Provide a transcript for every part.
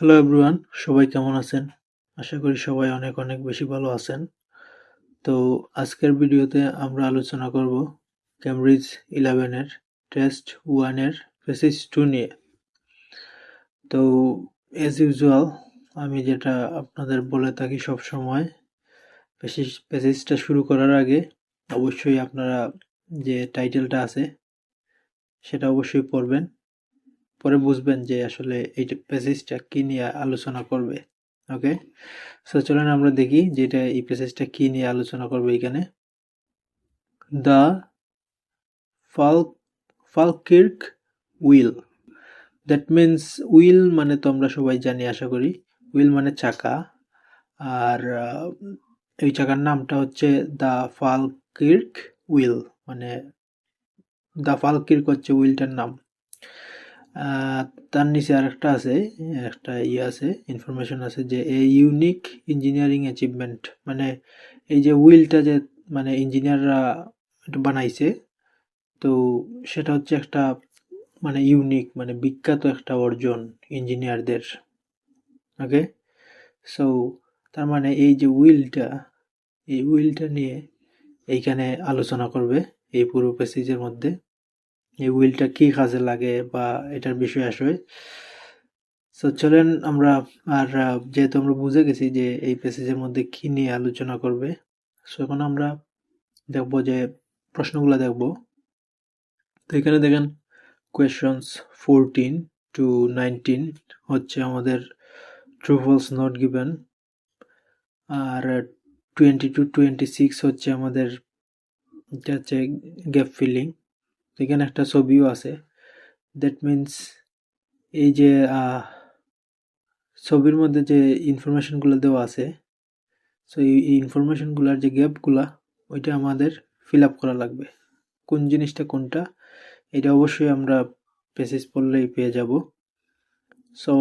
Hello everyone, সবাই কেমন আছেন? আশা করি সবাই অনেক অনেক বেশি ভালো আছেন। তো আজকের ভিডিওতে আমরা আলোচনা করব ক্যামব্রিজ 11 এর টেস্ট 1 এর ফেসিস 2 নিয়ে। তো অ্যাজ ইউজুয়াল আমি যেটা আপনাদের বলে থাকি সব সময়, ফেসিসটা শুরু করার আগে অবশ্যই আপনারা যে টাইটেলটা আছে সেটা অবশ্যই পড়বেন। পরে বুঝবেন যে আসলে এই ফেসিসটা কি নিয়ে আলোচনা করবে। ওকে, সো চলেন আমরা দেখি যেটা এই প্যাসেজটা কি নিয়ে আলোচনা করবে এখানে। The Falkirk wheel, that means wheel মানে তো আমরা সবাই জানি আশা করি। হুইল মানে চাকা, আর এই চাকার নামটা হচ্ছে দ্য ফালকির্ক হুইল, মানে দ্য ফালকির্ক হচ্ছে হুইলটার নাম। তার নিচে আরেকটা আছে, একটা আছে, ইনফরমেশন আছে যে এ ইউনিক ইঞ্জিনিয়ারিং অ্যাচিভমেন্ট, মানে এই যে হুইলটা যে মানে ইঞ্জিনিয়াররা বানাইছে, তো সেটা হচ্ছে একটা মানে ইউনিক মানে বিখ্যাত একটা অর্জন ইঞ্জিনিয়ারদের। ওকে, সো তার মানে এই যে হুইলটা নিয়ে এইখানে আলোচনা করবে এই পুরো প্যাসেজের মধ্যে। এই হুইলটা কি কাজে লাগে বা এটার বিষয় আসবে। সো চলেন আমরা, আর যেহেতু আমরা বুঝে গেছি যে এই প্যাসেজের মধ্যে কি নিয়ে আলোচনা করবে, সো এখন আমরা দেখবো যে প্রশ্নগুলো দেখবো। তো এখানে দেখেন কোয়েশ্চনস 14 to 19 হচ্ছে আমাদের ট্রু ফলস নট গিভেন, আর 20 to 26 হচ্ছে আমাদের এটা হচ্ছে গ্যাপ ফিলিং। এখানে একটা ছবিও আছে, দ্যাট মিনস এই যে ছবির মধ্যে যে ইনফরমেশনগুলো দেওয়া আছে, সো এই ইনফরমেশনগুলোর যে গ্যাপগুলা ওইটা আমাদের ফিল আপ করা লাগবে। কোন জিনিসটা কোনটা এটা অবশ্যই আমরা প্যাসেজ পড়লেই পেয়ে যাব। সো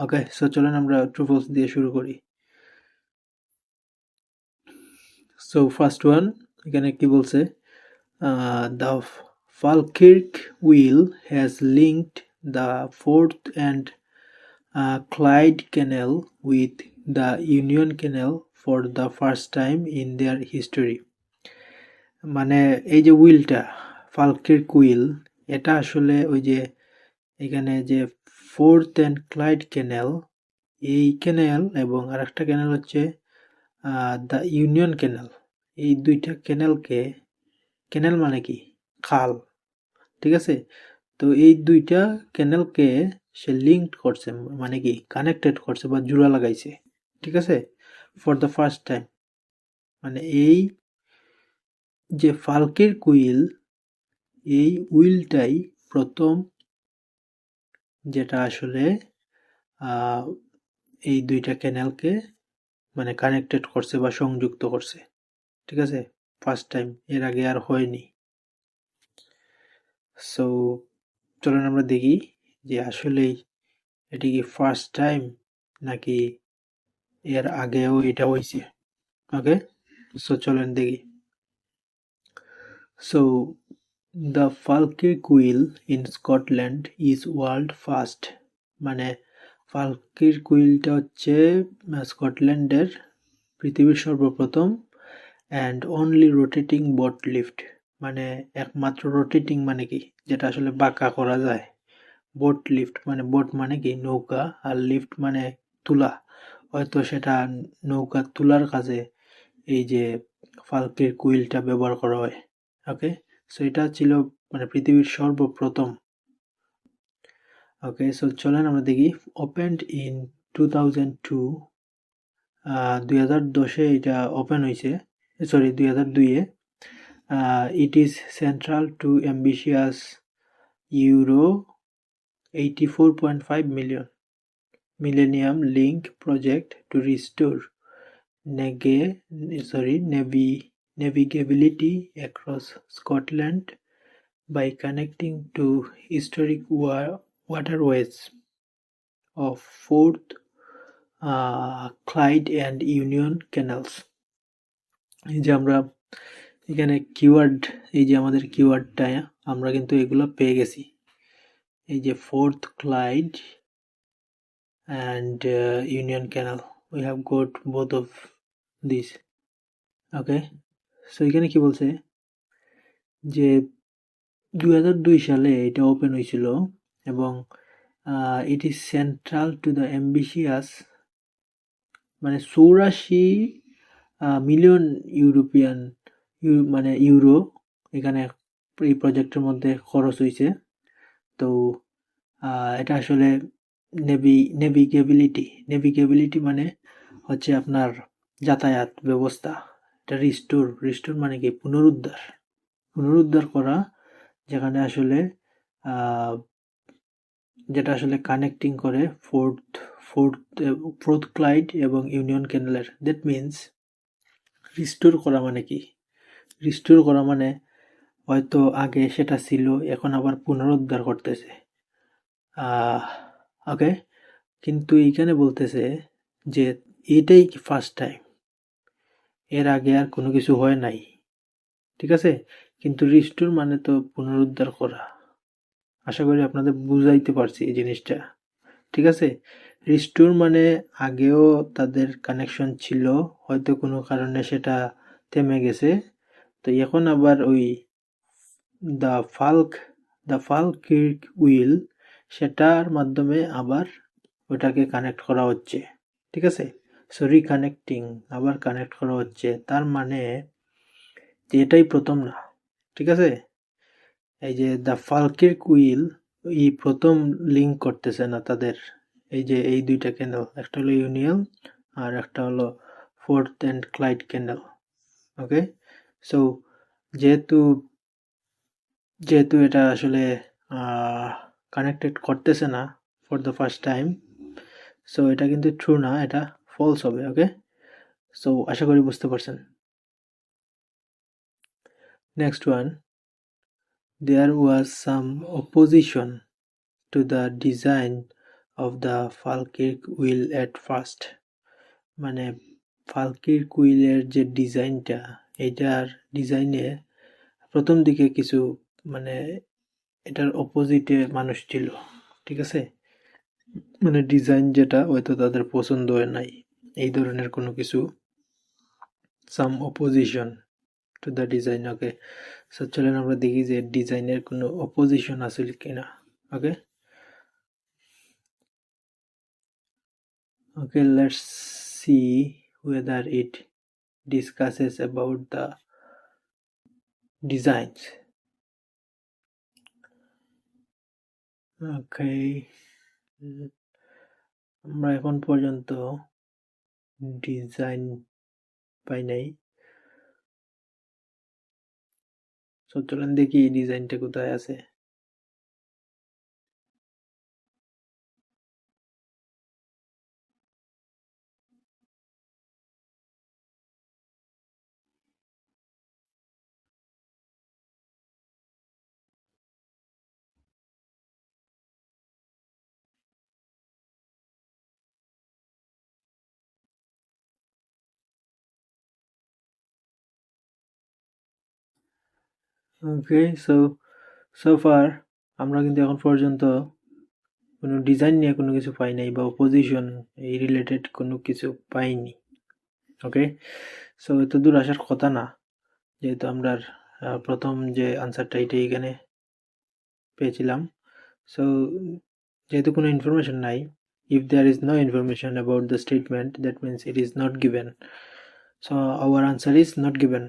ওকে, সো চলেন আমরা ট্রু ফলস দিয়ে শুরু করি। সো ফার্স্ট ওয়ান, এখানে কি বলছে, the Falkirk wheel has linked the Forth and Clyde canal with the Union canal for the first time in their history. মানে এই যে হুইলটা, ফালকির্ক হুইল, এটা আসলে ওই যে এখানে যে ফোর্থ অ্যান্ড ক্লাইড ক্যানেল, এই ক্যানেল এবং আরেকটা ক্যানেল হচ্ছে দ্য ইউনিয়ন ক্যানেল, এই দুইটা ক্যানেলকে, ক্যানেল মানে কি খাল, ঠিক আছে, তো এই দুইটা ক্যানেলকে সে লিঙ্কড করছে, মানে কি কানেক্টেড করছে বা জোড়া লাগাইছে, ঠিক আছে, ফর দ্য ফার্স্ট টাইম। মানে এই যে ফালকের হুইল, এই হুইলটাই প্রথম যেটা আসলে এই দুইটা ক্যানেলকে মানে কানেক্টেড করছে বা সংযুক্ত করছে, ঠিক আছে, ফার্স্ট টাইম, এর আগে আর হয়নি। সো চলেন আমরা দেখি যে আসলেই এটি কি ফার্স্ট টাইম নাকি এর আগেও এটা হয়েছে। ওকে, সো চলেন দেখি। So the Falkirk wheel in Scotland is world first, মানে ফালকির্ক হুইলটা হচ্ছে স্কটল্যান্ডের পৃথিবীর সর্বপ্রথম and only rotating boat lift, মানে একমাত্র রোটেটিং মানে কি যেটা আসলে বাঁকা করা যায়, বোট লিফট মানে বোট মানে কি নৌকা, আর লিফট মানে তুলা, হয়তো সেটা নৌকা তোলার কাজে এই যে ফালকের কুইলটা ব্যবহার করা হয়। ওকে, সো এটা ছিল মানে পৃথিবীর সর্বপ্রথম। ওকে, সো চলেন আমরা দেখি। ওপেনড ইন 2002, 2010-এ এটা ওপেন হয়েছে, সরি 2002-এ। It is central to ambitious euro 84.5 million Millennium Link project to restore navigability across Scotland by connecting to historic waterways of Forth, Clyde and Union Canals. এই যে আমরা এখানে কিওয়ার্ড, এই যে আমাদের কিওয়ার্ডটা আমরা কিন্তু এগুলো পেয়ে গেছি। এই যে fourth Clyde and Union Canal. We have got both of these. Okay, so এখানে কি বলছে যে 2002 সালে এটা ওপেন হয়েছিল এবং it is central to the ambitious মানে 84 মিলিয়ন ইউরো এখানে এই প্রজেক্টের মধ্যে খরচ হয়েছে। তো এটা আসলে নেভিগেবিলিটি মানে হচ্ছে আপনার যাতায়াত ব্যবস্থা। এটা রিস্টোর মানে কি পুনরুদ্ধার করা, যেখানে আসলে যেটা আসলে কানেক্টিং করে ফোর্থ ক্লাইড এবং ইউনিয়ন ক্যানেলের। দ্যাট মিনস রিস্টোর করা মানে কি? রিস্টোর করা মানে হয়তো আগে সেটা ছিল, এখন আবার পুনরুদ্ধার করতেছে। ওকে, কিন্তু এইখানে বলতেছে যে এটাই ফার্স্ট টাইম, এর আগে আর কোনো কিছু হয় নাই, ঠিক আছে? কিন্তু রিস্টোর মানে তো পুনরুদ্ধার করা। আশা করি আপনাদের বুঝাইতে পারছি এই জিনিসটা, ঠিক আছে? রিস্টোর মানে আগেও তাদের কানেকশন ছিল, হয়তো কোনো কারণে সেটা থেমে গেছে, তো এখন আবার ওই দ্য ফালকির্ক উইল সেটার মাধ্যমে আবার ওটাকে কানেক্ট করা হচ্ছে, ঠিক আছে? সো রিকানেক্টিং, আবার কানেক্ট করা হচ্ছে, তার মানে যে এটাই প্রথম না, ঠিক আছে? এই যে দ্য ফালকির্ক উইল এই প্রথম লিঙ্ক করতেছে না তাদের, এই যে এই দুইটা ক্যানেল, একটা হলো ইউনিয়ন আর একটা হলো Forth and Clyde canal. Okay, so যেহেতু এটা আসলে কানেক্টেড করতেছে না for the first time, so এটা কিন্তু ট্রু না, এটা ফলস হবে। ওকে, সো আশা করি বুঝতে পারছেন। Next one, there was some opposition to the design of the Falkirk wheel at first. মানে ফালকির্ক হুইলের যে ডিজাইনটা, এটার ডিজাইনে প্রথম দিকে কিছু মানে এটার অপোজিটে মানুষ ছিল, ঠিক আছে? মানে ডিজাইন যেটা হয়তো তাদের পছন্দ হয় নাই, এই ধরনের কোনো কিছু, some opposition to the design. Okay, so চলেন আমরা দেখি যে ডিজাইনের কোনো অপোজিশন আছে কিনা। ওকে, okay, let's see whether it discusses about the designs. Okay, আমরা এখন পর্যন্ত ডিজাইন পাই নাই, সো চলেন দেখি ডিজাইনটা কোথায় আছে। ওকে, সো ফার আমরা কিন্তু এখন পর্যন্ত কোনো ডিজাইন নিয়ে কোনো কিছু পাই নাই বা অপোজিশন এই রিলেটেড কোনো কিছু পাইনি। ওকে, সো এত দূর আসার কথা না, যেহেতু আমরা প্রথম যে আনসারটা এটাই এখানে পেয়েছিলাম। সো যেহেতু কোনো ইনফরমেশন নাই, if there is no information about the statement, that means it is not given, so our answer is not given.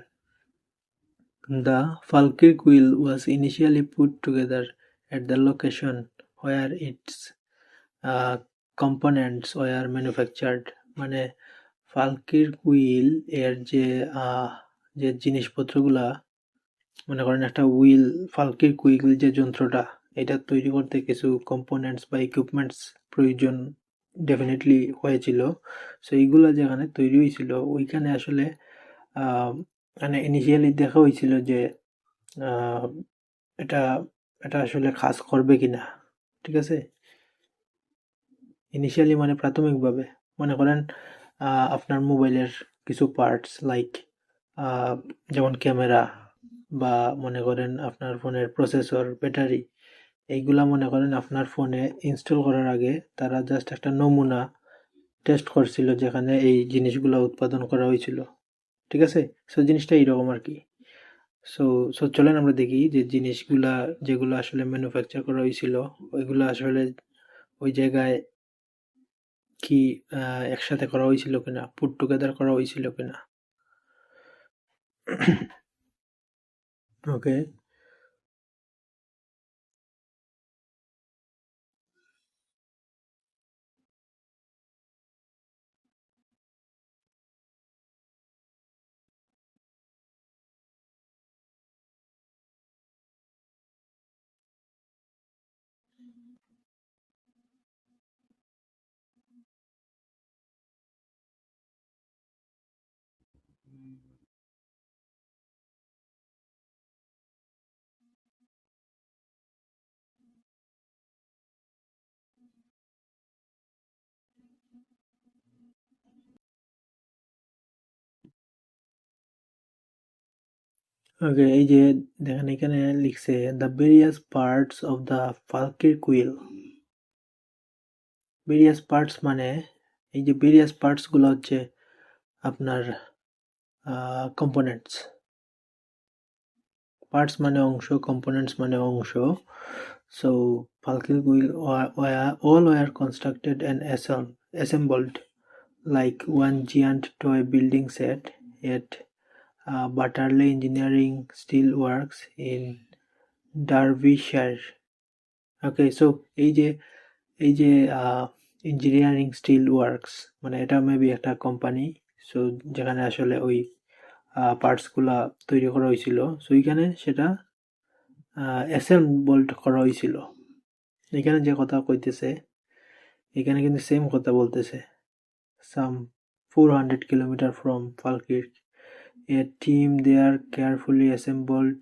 The Falkirk wheel was initially put together at the location where its components were manufactured. মানে ফালকির্ক wheel এর যে জিনিসপত্রগুলা, মনে করেন একটা wheel, ফালকির্ক wheel যে যন্ত্রটা, এটা তৈরি করতে কিছু কম্পোনেন্টস বা ইকুইপমেন্টস প্রয়োজন ডেফিনেটলি হয়েছিল। সো এইগুলা যেখানে তৈরি হয়েছিল ওইখানে আসলে মানে ইনিশিয়ালি দেখা হয়েছিল যে এটা আসলে কাজ করবে কিনা, ঠিক আছে? ইনিশিয়ালি মানে প্রাথমিকভাবে মনে করেন আপনার মোবাইলের কিছু পার্টস লাইক যেমন ক্যামেরা বা মনে করেন আপনার ফোনের প্রসেসর, ব্যাটারি, এইগুলা মনে করেন আপনার ফোনে ইনস্টল করার আগে তারা জাস্ট একটা নমুনা টেস্ট করছিল যেখানে এই জিনিসগুলো উৎপাদন করা হয়েছিল, ঠিক আছে? সো জিনিসটা এইরকম আর কি। সো সো চলেন আমরা দেখি যে জিনিসগুলা যেগুলো আসলে ম্যানুফ্যাকচার করা হয়েছিল ওইগুলো আসলে ওই জায়গায় কি একসাথে করা হয়েছিল কিনা, পুট টুগেদার করা হয়েছিল কিনা। ওকে, ওকে, এই যে দেখেন এখানে লিখছে the various parts of the Falkirk wheel. Various parts মানে এই যে ভেরিয়াস পার্টস গুলো হচ্ছে আপনার কম্পোনেন্টস। পার্টস মানে অংশ, কম্পোনেন্টস মানে অংশ। So Falkirk wheel all were constructed and assembled like one giant toy building set at Butterley Engineering Steelworks in Derbyshire. Okay, so এই যে ইঞ্জিনিয়ারিং স্টিল ওয়ার্কস মানে এটা মেবি একটা কোম্পানি। সো যেখানে আসলে ওই পার্টসগুলা তৈরি করা হয়েছিল, সো এইখানে সেটা অ্যাসেম্বলড করা হয়েছিল। এখানে যে কথা কইতেছে এখানে কিন্তু সেম কথা বলতেছে। Some 400 kilometers from Falkirk, a team there carefully assembled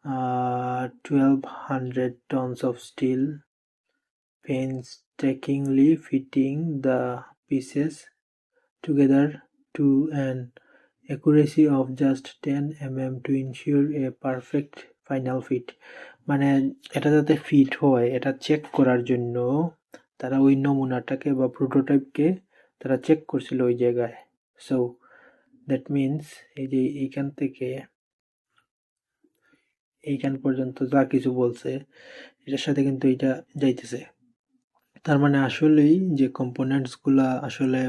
1,200 tons of steel, painstakingly fitting the pieces together to an accuracy of just 10 mm to ensure a perfect final fit. মানে এটা যাতে ফিট হয় এটা check করার জন্য তারা ওই নমুনাটাকে বা প্রোটোটাইপকে তারা চেক করছিল ওই জায়গায়। সো দ্যাট মিনস এই যে এইখান থেকে এইখান পর্যন্ত যা কিছু বলছে এটার সাথে কিন্তু এটা যাইতেছে। তার মানে আসলেই যে কম্পোনেন্টস গুলা আসলে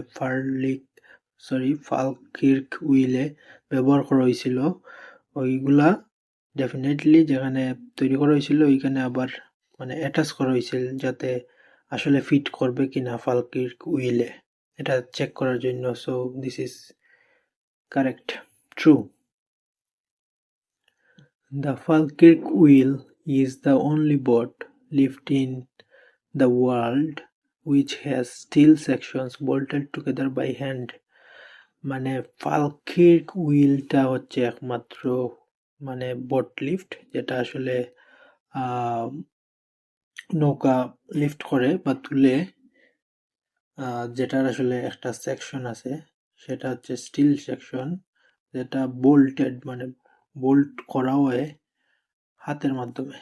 ফালকির্ক উইলে ব্যবহার করা হয়েছিল ওইগুলা ডেফিনেটলি যেখানে তৈরি করা হয়েছিল ওইখানে আবার মানে অ্যাটাচ করা হয়েছিল যাতে আসলে ফিট করবে কিনা ফালকির্ক উইলে এটা চেক করার জন্য। So this is correct, true. The Falkirk wheel is the only boat lift in the world which has steel sections bolted together by hand. মানে ফালকির্ক হুইলটা হচ্ছে একমাত্র মানে বোট লিফট যেটা আসলে নৌকা লিফট করে বা তুলে, যেটার আসলে একটা সেকশন আছে সেটা হচ্ছে স্টিল সেকশন যেটা বোল্টেড মানে বোল্ট করা হয় হাতের মাধ্যমে।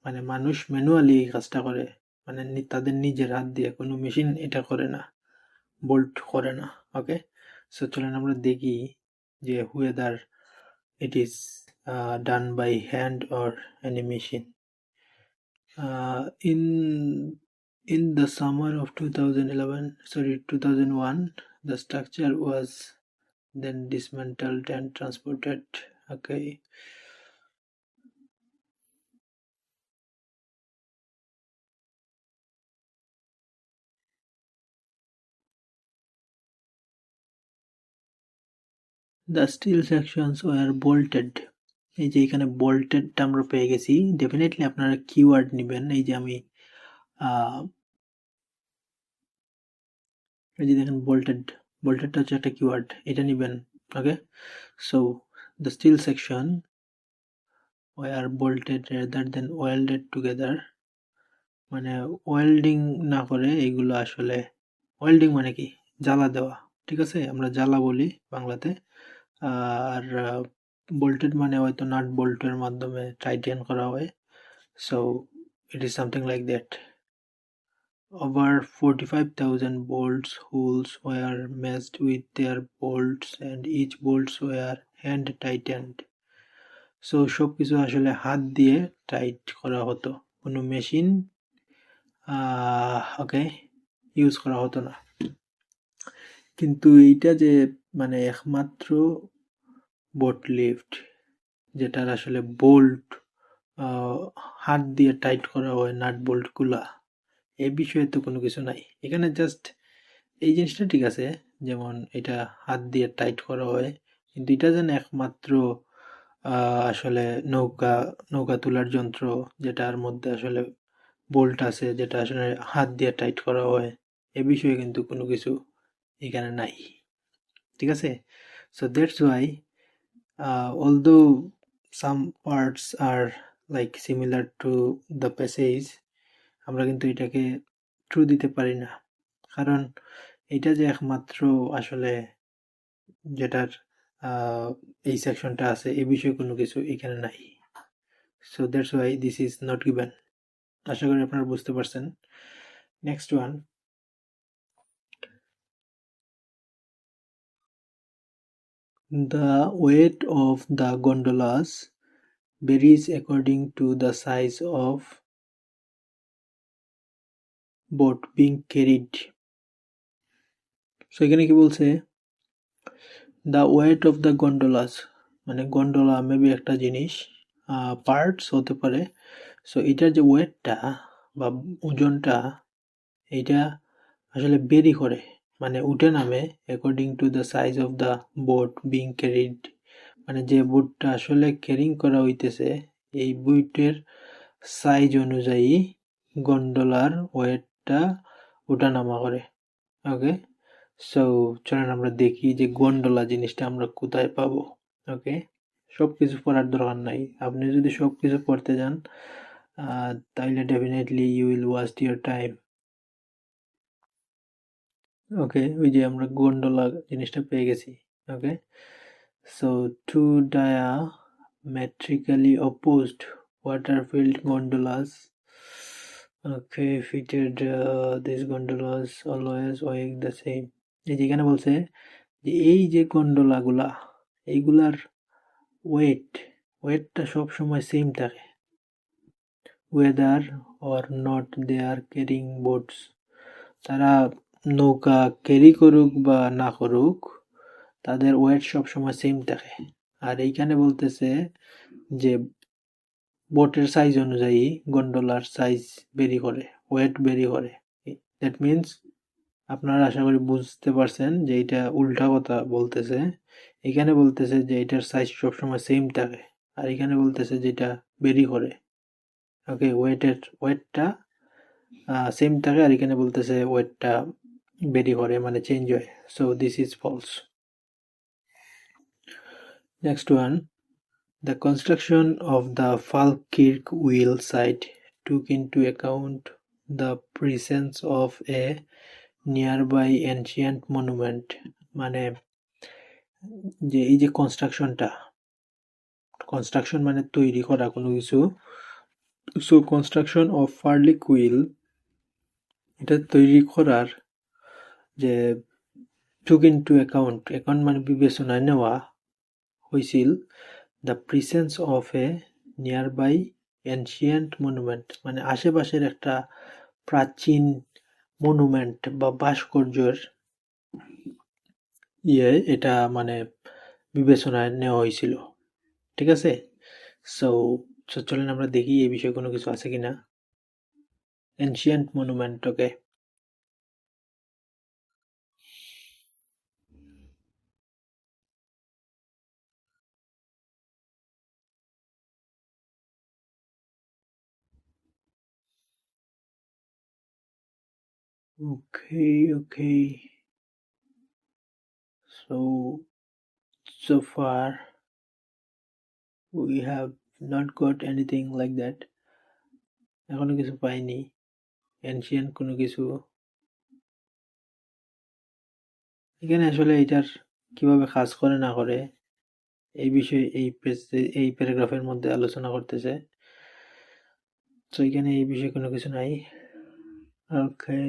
মানে মানুষ ম্যানুয়ালি এই কাজটা করে, মানে তাদের নিজের হাত দিয়ে, কোনো মেশিন এটা করে না, বোল্ট করে না। ওকে, সো চলেন আমরা দেখি যে whether it is done by hand or any machine. In the summer of 2001, the structure was then dismantled and transported. Okay. The steel sections were bolted. এই যে এখানে bolted আমরা পেয়ে গেছি, ডেফিনেটলি আপনারা কিওয়ার্ড নেবেন। এই যে আমি এই যে দেখেন boltedটা হচ্ছে একটা কিওয়ার্ড, এটা নেবেন। ওকে, so the steel section were bolted rather than welded together. মানে ওয়েল্ডিং না করে এগুলো আসলে, ওয়েল্ডিং মানে কি জ্বালা দেওয়া, ঠিক আছে, আমরা জ্বালা বলি বাংলাতে। আর বোল্টেড মানে হয়তো নাট বোল্টের মাধ্যমে টাইটেন করা হয়। So it is something like that. Over 45,000 bolts holes were matched with their bolts and each bolts were hand tightened. So সবকিছু আসলে হাত দিয়ে টাইট করা হতো, কোনো মেশিন ওকে ইউজ করা হতো না। কিন্তু এইটা যে মানে একমাত্র বোট লিফট যেটার আসলে বোল্ট হাত দিয়ে টাইট করা হয় নাট বোল্ট গুলা, এই বিষয়ে তো কোনো কিছু নাই এখানে। জাস্ট এই জিনিসটা ঠিক আছে, যেমন এটা হাত দিয়ে টাইট করা হয়, কিন্তু এটা যেন একমাত্র আসলে নৌকা তোলার যন্ত্র যেটার মধ্যে আসলে বোল্ট আছে, যেটা আসলে হাত দিয়ে টাইট করা হয়, এ বিষয়ে কিন্তু কোনো কিছু এখানে নাই, ঠিক আছে। So that's Y although some parts are like similar to the passage, আমরা কিন্তু এটাকে ট্রু দিতে পারি না, কারণ এটা যে একমাত্র আসলে যেটার এই সেকশনটা আছে এই বিষয়ে কোনো কিছু এখানে নাই। So that's why this is not given. আশা করি আপনারা বুঝতে পারছেন। Next one, the weight of the gondolas varies according to the size of boat being carried. So এখানে কি বলছে, the weight of the gondolas মানে গন্ডোলা মেবি একটা জিনিস, পার্টস হতে পারে। সো এটার যে ওয়েটটা বা ওজনটা এইটা আসলে বেরি করে, মানে উঠে নামে according to the size of the boat being carried, মানে যে বোটটা আসলে ক্যারিং করা হইতেছে এই বোটের সাইজ অনুযায়ী গন্ডোলার ওয়েটটা ওঠানামা করে। ওকে, সো চলেন আমরা দেখি যে গন্ডোলা জিনিসটা আমরা কোথায় পাবো। ওকে, সবকিছু পড়ার দরকার নাই, আপনি যদি সবকিছু পড়তে যান তাহলে definitely you will waste your time. Okay, ওই যে আমরা গন্ডোলা জিনিসটা পেয়ে গেছি। Okay, so to diametrically opposed water-filled gondolas, okay, fitted these gondolas always weigh the same. এই যে এখানে বলছে যে এই যে গন্ডোলাগুলা এইগুলার ওয়েটটা সব সময় সেম থাকে, whether or not they are carrying boats, তারা নৌকা ক্যারি করুক বা না করুক তাদের ওয়েট সবসময় সেম থাকে। আর এইখানে বলতেছে যে বোটের সাইজ অনুযায়ী গন্ডোলার সাইজ বেরি করে, ওয়েট বেরি করে। দ্যাট মিনস আপনারা আশা করি বুঝতে পারছেন যে এটা উল্টা কথা বলতেছে। এখানে বলতেছে যে এটার সাইজ সবসময় সেম থাকে, আর এখানে বলতেছে যে এটা বেরি করে। ওকে, ওয়েটটা সেম থাকে, আর এখানে বলতেছে ওয়েটটা বেরি করে মানে চেঞ্জ হয়। So this is false. Next one, the construction of the Falkirk wheel site took into account the presence of a nearby ancient monument, মানে যে এই যে কনস্ট্রাকশন মানে তৈরি করা কোনো কিছু। সো কনস্ট্রাকশন অফ ফার্লিক হুইল, এটা তৈরি করার যে took into account, এখন মানে বিবেচনায় নেওয়া হয়েছিল the presence of a nearby ancient monument, মানে আশেপাশের একটা প্রাচীন মনুমেন্ট বা ভাস্কর্যের এটা মানে বিবেচনায় নেওয়া হয়েছিল, ঠিক আছে। সো চলেন আমরা দেখি এই বিষয়ে কোনো কিছু আছে কিনা। Ancient monument, okay, okay. So far we have not got anything like that, এখনো কিছু পাইনি এনশিয়েন্ট কোনো কিছু। এখানে আসলে এটার কিভাবে কাজ করে না করে এই বিষয়ে এই প্যারাগ্রাফের মধ্যে আলোচনা করতেছে। তো এখানে এই বিষয়ে কোনো কিছু নাই। ওকে,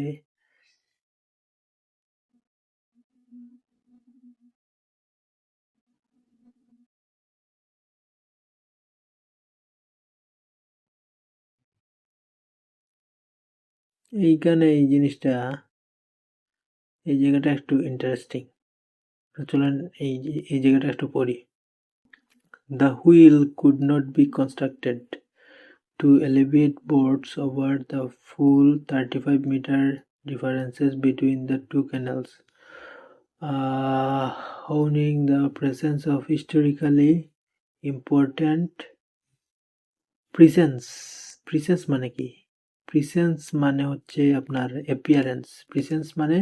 এইখানে এই জিনিসটা, এই জায়গাটা একটু ইন্টারেস্টিং। চলেন এই জায়গাটা একটু পড়ি। The wheel could not be constructed to elevate boats over the full 35-meter differences between the two canals, owning the presence of historically important presence মানে কি? presence মানে হচ্ছে আপনার appearance, presence মানে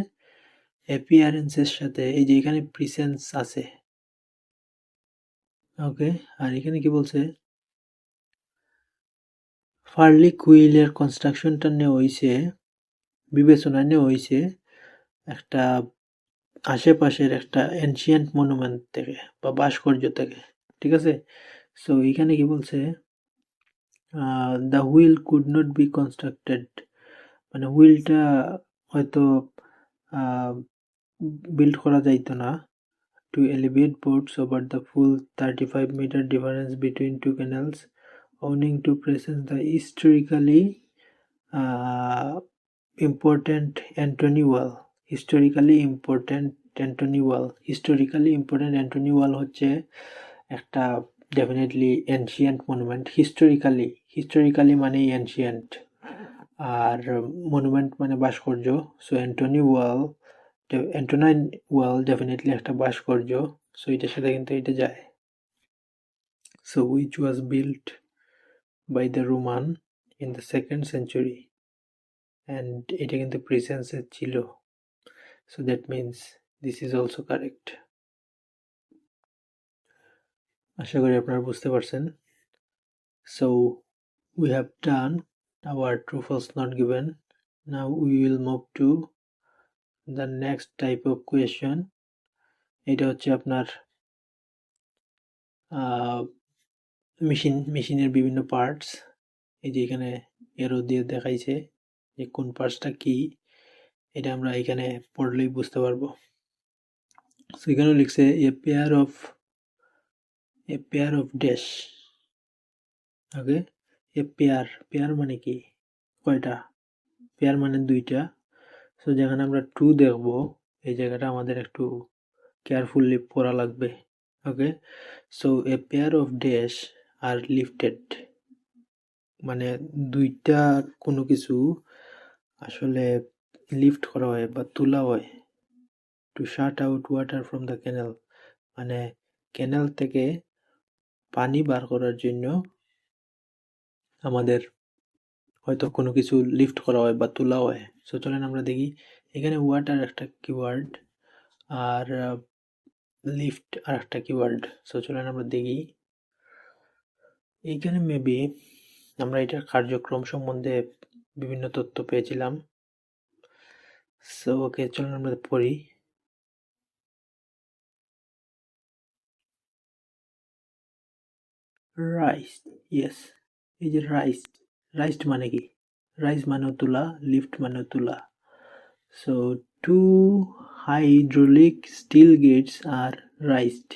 appearance এর সাথে এই যে এখানে presence আছে, ওকে। আর এখানে কি বলছে, ফার্লি কুইলের কনস্ট্রাকশনটা নেওয়া হইছে, বিবেচনায় নেওয়া হইছে একটা আশেপাশের একটা এনশিয়েন্ট মনুমেন্ট থেকে বা ভাস্কর্য থেকে, ঠিক আছে। সো এখানে কি বলছে, the wheel could not be constructed, মানে হুইলটা হয়তো বিল্ড করা যাইতো না, to elevate boats over the full 35-meter difference between two canals, owing to presence the historically important Antony Wall. historically important Antony Wall হচ্ছে একটা ডেফিনেটলি এনশিয়েন্ট মনুমেন্ট। হিস্টোরিক্যালি মানে ancient, আর monument মানে ভাস্কর্য। সো অ্যান্টোনাইন ওয়াল definitely একটা ভাস্কর্য। So এটার সাথে কিন্তু এটা যায়। So which was built by the Roman in the 2nd century, and এটা কিন্তু প্রেজেন্সে ছিল। So that means this is also correct. আশা করি আপনারা বুঝতে পারছেন। So we have done our true false not given. Now we will move to the next type of question. এটা হচ্ছে আপনার মেশিনের বিভিন্ন পার্টস। এই যে এখানে এরো দিয়ে দেখাইছে যে কোন পার্টসটা কি, এটা আমরা এখানে পড়লেই বুঝতে পারবো। সো এখানে লিখছে এ pair of dash, okay. A pair মানে কি, কয়টা, পেয়ার মানে দুইটা। সো যেখানে আমরা টু দেখবো এই জায়গাটা আমাদের একটু কেয়ারফুলি পড়া লাগবে, okay. So a pair of dash are lifted, মানে দুইটা কোনো কিছু আসলে লিফট করা হয় বা তোলা হয়। Two shut out water from the canal, মানে ক্যানেল থেকে পানি বার করার জন্য আমাদের হয়তো কোনো কিছু লিফট করা হয় বা তোলা হয়। সো চলেন আমরা দেখি, এখানে ওয়াটার একটা কিওয়ার্ড আর লিফট আর একটা কিওয়ার্ড। সো চলেন আমরা দেখি, এইখানে মেবি আমরা এটার কার্যক্রম সম্বন্ধে বিভিন্ন তথ্য পেয়েছিলাম। সো ওকে, চলুন আমরা পড়ি। রাইস, ইয়েস, এই যে রাইস মানে কি, রাইস মানেও তোলা, লিফট মানেও তোলা। So to hydraulic steel gates are raised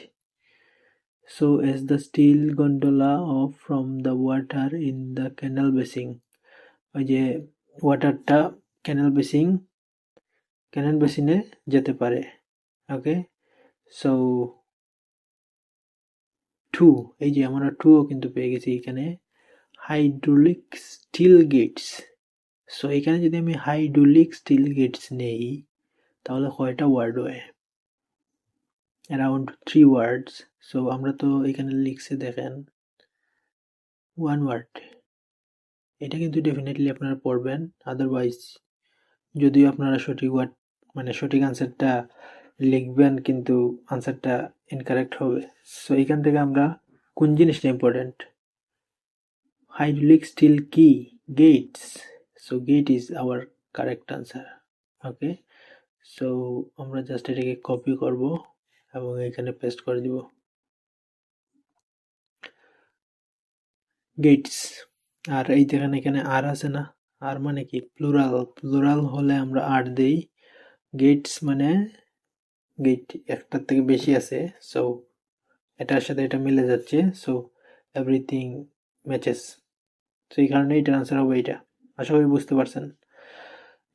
so as the steel gondola off from the water in the canal basin. ওই যে ওয়াটারটা ক্যানেল বেসিনে যেতে পারে, ওকে। সো টু, এই যে আমরা টুও কিন্তু পেয়ে গেছি এখানে, হাইড্রোলিক স্টিল গেটস। সো এখানে যদি আমি হাইড্রোলিক স্টিল গেটস নেই তাহলে কয়টা ওয়ার্ড হয়, অ্যারাউন্ড 3 ওয়ার্ডস। সো আমরা তো এখানে লিখছে দেখেন 1 ওয়ার্ড। এটা কিন্তু ডেফিনেটলি আপনারা পড়বেন, আদারওয়াইজ যদিও আপনারা সঠিক ওয়ার্ড মানে সঠিক আনসারটা লিখবেন কিন্তু আনসারটা ইনকারেক্ট হবে। সো এখান থেকে আমরা কোন জিনিসটা important, hydraulic steel key gates, so gate is our correct answer, okay. So আমরা জাস্ট এটাকে কপি করব এবং এখানে পেস্ট করে দিব। গেটস, আর এই দেখেন এখানে আর আছে না, আর মানে কি প্লুরাল, প্লুরাল হলে আমরা আর দেই। গেটস মানে গেট একটার থেকে বেশি আছে, সো এটার সাথে এটা মিলে যাচ্ছে, সো এভরিথিং ম্যাচেস। তো এই কারণে এটার আনসার হবে এটা। আশা করি বুঝতে পারছেন।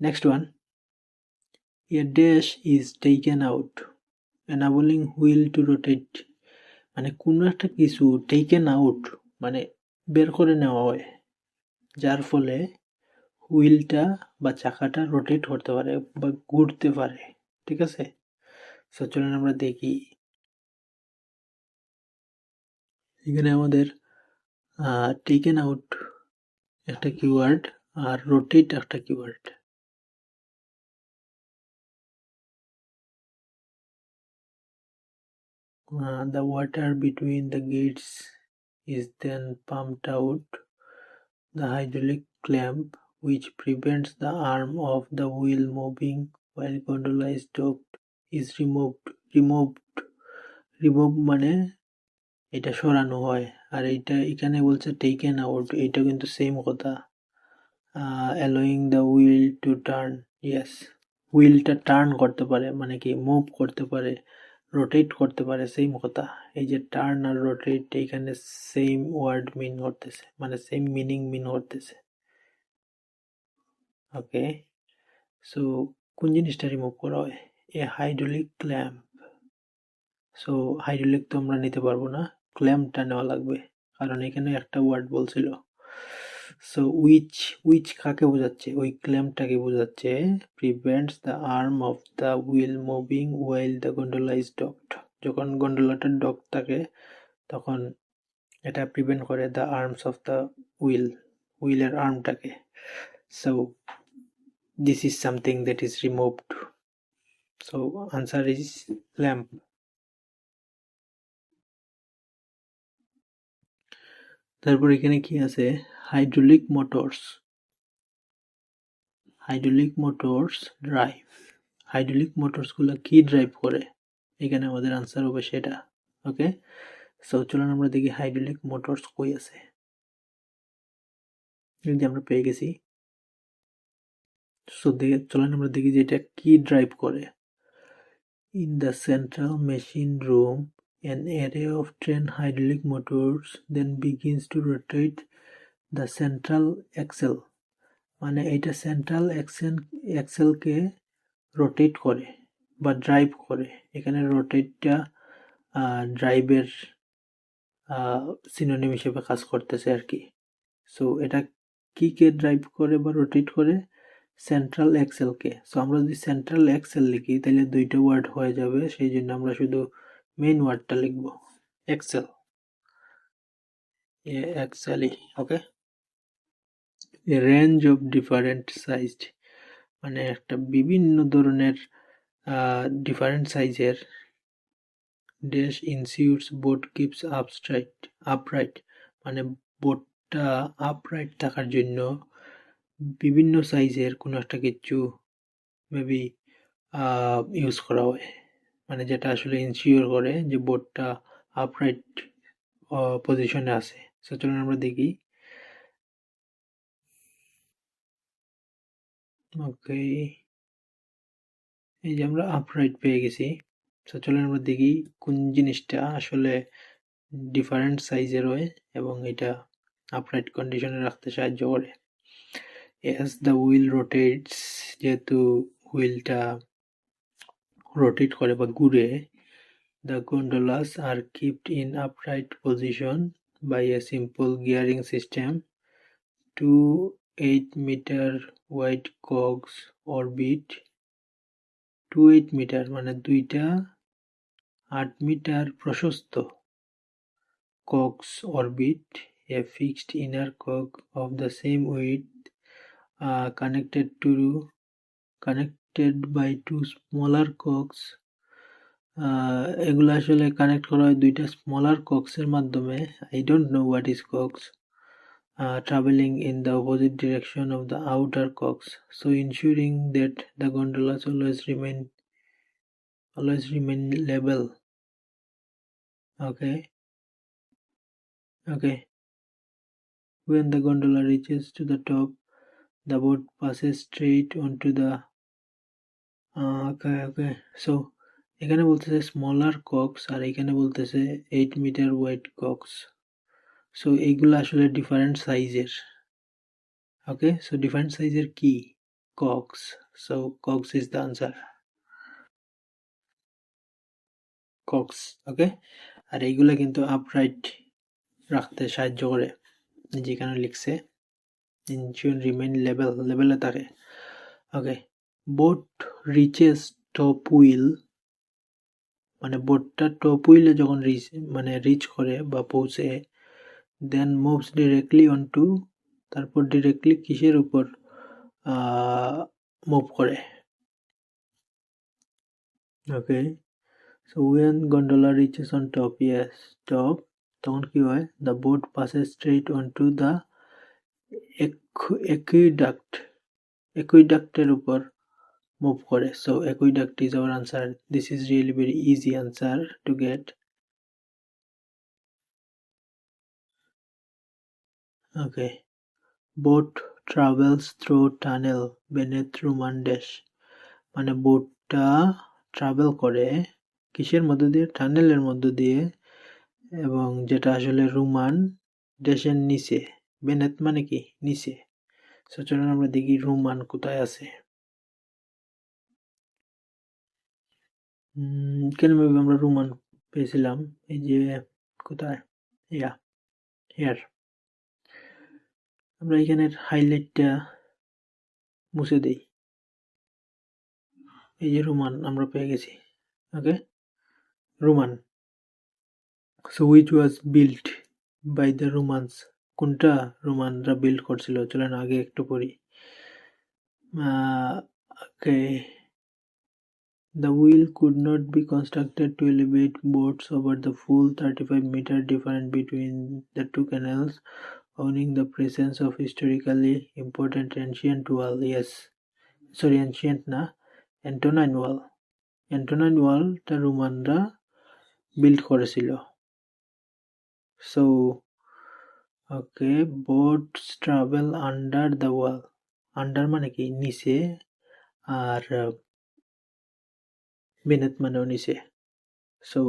Next one, a dash is taken out enabling wheel to rotate, মানে কোনো একটা কিছু টেকেন আউট মানে বের করে নেওয়া হয়, যার ফলে হুইলটা বা চাকাটা রোটেট করতে পারে বা ঘুরতে পারে। ঠিক আছে, সো চলুন আমরা দেখি। এখানে আমাদের টেকেন আউট একটা কিওয়ার্ড আর রোটেট একটা keyword. The water between the gates is then pumped out. The hydraulic clamp, which prevents the arm of the wheel moving while gondola is docked, is removed. Remove মানে এটা সরানো হয়, আর এইটা এখানে বলছে taken out, এটা কিন্তু সেম কথা। allowing the wheel to turn, yes, হুইলটা টার্ন করতে পারে মানে কি মুভ করতে পারে, রোটেট করতে পারে, সেম কথা। এই যে টার্ন আর রোটেট এইখানে সেম ওয়ার্ড মিন করতেছে, মানে সেম মিনিং মিন করতেছে। ওকে, সো কোন জিনিসটা রিমুভ করা হয়? এ হাইড্রোলিক ক্ল্যাম্প। সো হাইড্রোলিক তো আমরা নিতে পারবো না, ক্ল্যাম্পটা নেওয়া লাগবে, কারণ এখানে একটা ওয়ার্ড বলছিল। সো উইচ কাকে বোঝাচ্ছে? ওই ক্ল্যাম্পটাকে বোঝাচ্ছে। Prevents the arm of the wheel moving while the gondola is docked. যখন গন্ডোলাটা ডক থাকে তখন এটা প্রিভেন্ট করে দ্য আর্মস অফ দ্য হুইলের আর্মটাকে। So this is something that is removed, so answer is lamp. তারপর এখানে কি আছে? Hydraulic motors drive. Hydraulic motors গুলো কি ড্রাইভ করে? এখানে আমাদের আনসার হবে সেটা। ওকে, সো চলুন আমরা দেখি হাইড্রোলিক মোটরস কই আছে। এই যে আমরা পেয়ে গেছি। সো চলুন আমরা দেখি যে এটা কি ড্রাইভ করে। In the central machine room, an array of 10 hydraulic motors then begins to rotate the central axle, মানে এটা সেন্ট্রাল এক্সেলকে রোটেট করে বা ড্রাইভ করে। এখানে রোটেটটা ড্রাইভের সিনোনিম হিসেবে কাজ করতেছে আর কি। সো এটা কিকে ড্রাইভ করে বা রোটেট করে? সেন্ট্রাল এক্সেলকে। সো আমরা যদি সেন্ট্রাল এক্সেল লিখি তাহলে দুইটা ওয়ার্ড হয়ে যাবে, সেই জন্য আমরা শুধু মেইন ওয়ার্ডটা লিখব, এক্সেল, এক্সেলই। Okay, a range of different sized, মানে একটা বিভিন্ন ধরনের ডিফারেন্ট সাইজের dash ensures boat keeps upright, মানে বোটটা আপরাইট থাকার জন্য বিভিন্ন সাইজের কোনো একটা কিছু মেবি ইউজ করা হয়, মানে যেটা আসলে ইনসিওর করে যে বোটটা আপরাইট পজিশনে আছে। সো চলুন আমরা দেখি। ওকে, এই যে আমরা আপরাইট পেয়ে গেছি। সো চলুন আমরা দেখি কোন জিনিসটা আসলে ডিফারেন্ট সাইজের হয় এবং এটা আপরাইট কন্ডিশনে রাখতে সাহায্য করে। as the wheel rotates, যেহেতু হুইলটা রোটেট করে বা ঘুরে, the gondolas are kept in upright position by a simple gearing system. Two 8-meter wide cogs orbit, 8 metre মানে দুইটা 8 মিটার প্রশস্ত cogs orbit a fixed inner cog of the same width, connected by two smaller cogs. এগুলো আসলে connect করা হয় দুইটা smaller কক্সের মাধ্যমে। I don't know what is cogs. Traveling in the opposite direction of the outer cogs, so ensuring that the gondolas always remain level. Okay, When the gondola reaches to the top, the boat passes straight onto the okay. So এখানে বলতেছে smaller Cox আর এখানে বলতেছে 8 metre wide Cox. So এইগুলো আসলে different সাইজের। ওকে, so different সাইজের কি? Cogs. So cogs is the answer. Cogs. Okay, আর এইগুলা কিন্তু আপরাইট রাখতে সাহায্য করে। যেখানে লিখছে ইনশিওর রিমেইন লেভেলে থাকে। ওকে, বোট রিচেস টপ হুইল, মানে বোটটা টপ হুইলে যখন রিচ করে বা পৌঁছে, দেন মুভস ডিরেক্টলি অনটু, তারপর ডিরেক্টলি কিসের উপর মুভ করে? ওকে, so when gondola reaches on top, yes, top, তখন কি হয়? The boat passes straight onto the aqueductের উপর মুভ করে। So aqueduct is our answer. This is really very easy answer to get. Okay, boat travels through tunnel beneath Roman dash, মানে বোটটা travel করে কিসের মধ্য দিয়ে? টানেলের মধ্য দিয়ে, এবং যেটা আসলে রোমান দেশের নিচে। বেনেথ মানে কি? নিচে। সো চলুন আমরা দেখি রোমান কোথায় আছে। কেন আমরা রোমান পেয়েছিলাম? এই যে কোথায়? হিয়ার। আমরা এখানের হাইলাইটটা মুছে দেই। এই যে রোমান আমরা পেয়ে গেছি। Okay, Roman. So which was built by the Romans, কোনটা রোমানরা বিল্ড করছিল? চলেন আগে একটু পড়ি। ওকে, the wheel could not be constructed to elevate boats over the full 35-meter difference between the two canals, owning the presence of historically important ancient wall. Yes, sorry, ancient না, Antonine wall. Antonine wallটা রোমানরা build করেছিল। So okay, boats travel under the wall. Under মানে কি? নিচে, আর বেনেথ মানেও নিচে। So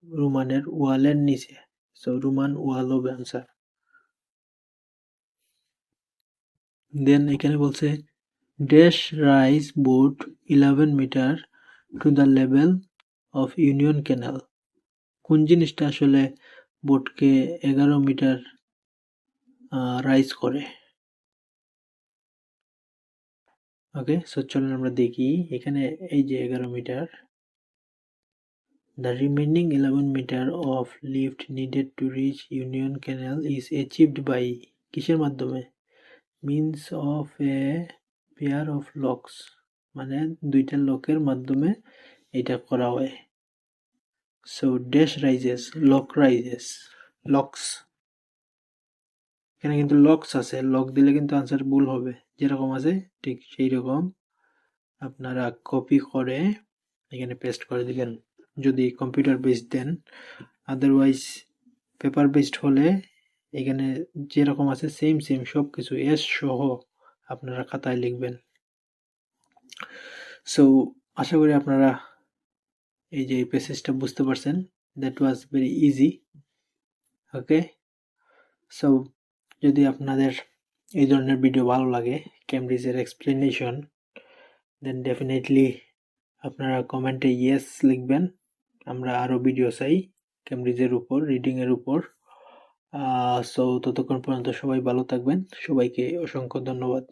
রোমানের ওয়ালের নিচে। সো রোমান ওয়াল হবে আনসার। দেন এখানে বলছে dash rise boat 11 metre to the level of Union canal. কোন জিনিসটা আসলে বোটকে 11 মিটার রাইজ করে? ওকে, সো চলুন আমরা দেখি। এখানে এই যে 11 metre, the remaining 11 meter of lift needed to reach Union Canal is achieved by কিসের মাধ্যমে? means of a pair of locks, মানে দুইটা লকের মাধ্যমে এটা করা হয়। so dash rises, lock rises, locks, এখানে কিন্তু লক্স আছে, লক দিলে কিন্তু আনসার ভুল হবে। যেরকম আছে ঠিক সেই রকম আপনারা কপি করে এখানে পেস্ট করে দিবেন যদি কম্পিউটার বেসড দেন। আদারওয়াইজ পেপার বেসড হলে এখানে যেরকম আছে সেম সব কিছু এস সহ আপনারা খাতায় লিখবেন। সো আশা করি আপনারা এই যে প্যাসেজটা বুঝতে পারছেন। That was very easy. Okay, so যদি আপনাদের এই ধরনের ভিডিও ভালো লাগে, ক্যামব্রিজের এক্সপ্লেনেশন, দেন ডেফিনেটলি আপনারা কমেন্টে ইয়েস লিখবেন। আমরা আরও ভিডিও চাই ক্যামব্রিজের উপর, রিডিংয়ের উপর। সো ততক্ষণ পর্যন্ত সবাই ভালো থাকবেন। সবাইকে অসংখ্য ধন্যবাদ।